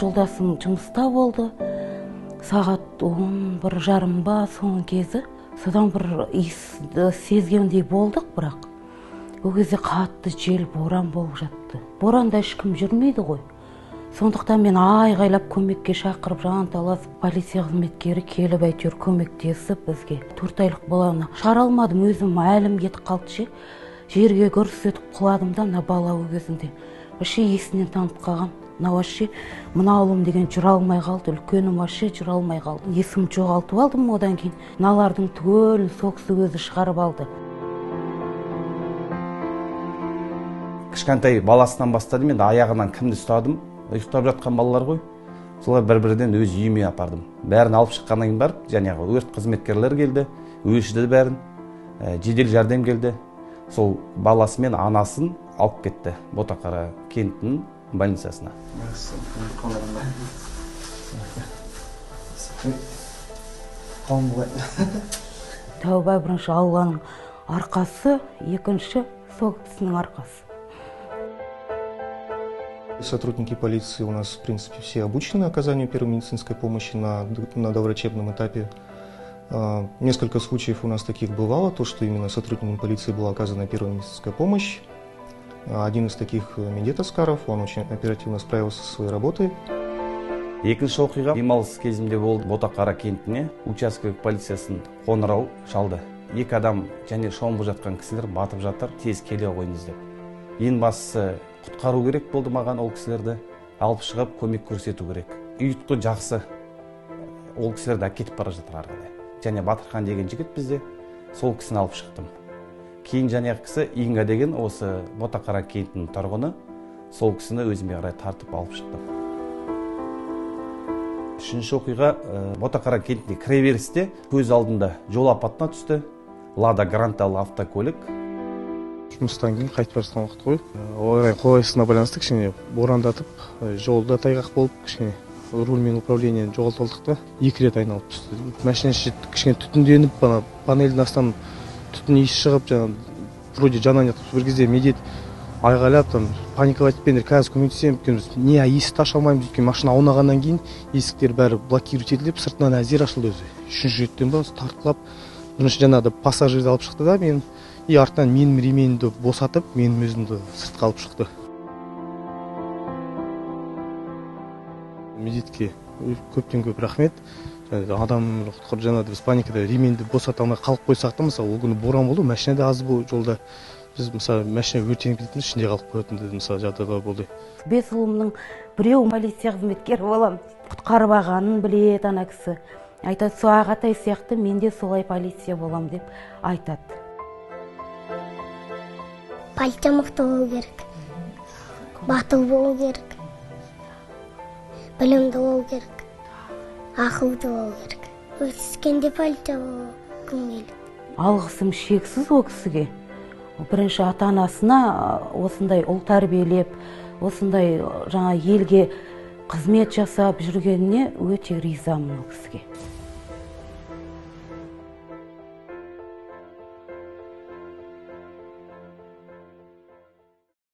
жолдасым жұмыста болды. Сағат 11:30 ба соның кезі. Содан бір иіс сезгендей болдық, бірақ ол кезде қатты жел, боран болып жатты. Боранда ешкім жүрмейді ғой. Сондықтан мен айғайлап көмекке шақырып, жанталасып, полиция қызметкері келіп әйтеуір көмектесіп бізге. 4 айлық баланы шығара алмадым, өзім әлім кетіп қалды ше. Жерге гүрс етіп құладым да, мына бала ол кезінде. Вообще есінен танып қалған. Вообще мына ұлым деген жүре алмай қалды, үлкенім вообще жүре алмай қалды. Есім жоғалтып алдым, одан кейін мыналардың түгелін сол кісі өзі шығарып алды. Кішкентай баласынан бастадым, енді аяғынан кімді ұстадым, ұйықтап жатқан балалар ғой. Солар бір-бірден өз үйіме апардым. Бәрін алып шыққаннан кейін барып, жаңағы өрт қызметкерлер келді, өшірді бәрін, жедел жәрдем келді. Сол баласы мен анасын алып кетті Ботақара кентінің больницасына. Тәуба, бірінші Алланың арқасы, екінші сол кісінің арқасы. Сотрудники полиции у нас, в принципе, все обучены оказанию первой медицинской помощи на доврачебном этапе. Несколько случаев у нас таких бывало, то, что именно сотрудникам полиции была оказана первая медицинская помощь. Один из таких Медет Аскаров, он очень оперативно справился со своей работой. Екінші оқиға демалыс кезімде болды. Ботақара кентіне участковый полициясын қоңырау шалды. 2 адам және шомылып жатқан кісілер батып жатыр, тез келе қойыңыз деп. Ең бастысы құтқару керек болды маған ол кісілерді, алып шығып көмек көрсету керек. Ұйытқы жақсы, ол кісілерді әкетіп бара жатыр арқылы. Және Батырхан деген жігіт бізде, сол кісіні алып шықтым. Кейін жаңағы кісі Инга деген осы Ботақара кентінің тұрғыны, сол кісіні өзіме қарай тартып алып шықтым. Үшінші оқиға Ботақара кентіне кіреберісте көз алдында жол апатына түсті. Лада Гранталы автокөлік. Жұмыстан кейін қайтып бара жатқан уақыт қой. Орай қолайсыздығына байланысты кішкене борандатып, жолда тайғақ болып, кішкене руль мен управлениені жоғалтып алдық та, 2 рет айналып түсті. Машина кішкене түтінденіп, панельдің астынан түтін иісі шығып, вроде жанан жатып, бір кезде Медет айғайлап, паниковать етпеңдер, қазір көмектесемін, не есікті аша алмаймыз, өйткені машина аунағаннан кейін есіктер бәрі блокировать етіліп, сыртынан әзер ашылды өзі. 3-ші реттен ба тартылап, бірінші жаңағыда пассажирді алып шықты да, мен артынан менің ременімді босатып, менің өзімді сыртқа алып шықты. Медетке көптен көп рахмет. Адам құтқарып жаңағыда біз паникада ременді босата алмай қалып қойсақ та, мысалы, ол күні боран болды, машина да аз болды жолда. Біз, мысалы, машина өртеніп кететінбіз, ішінде қалып қоятын деді, мысалы, жағдайлар болды. 5 ұлымның біреу полиция қызметкері боламын. Құтқарып алғанын біледі ана кісі. Айтады, сол ағатай сияқты мен де солай полиция болам деп айтады. Полиция мықты болу керек. Батыл болу керек. Білімді болу керек. Ақылды болу керек. Өскенде полиция болу келеді. Алғысым шексіз ол кісіге. Бірінші ата-анасына осындай ұл тәрбиелеп, осындай жаңа елге қызмет жасап жүргеніне өте ризамын ол кісіге.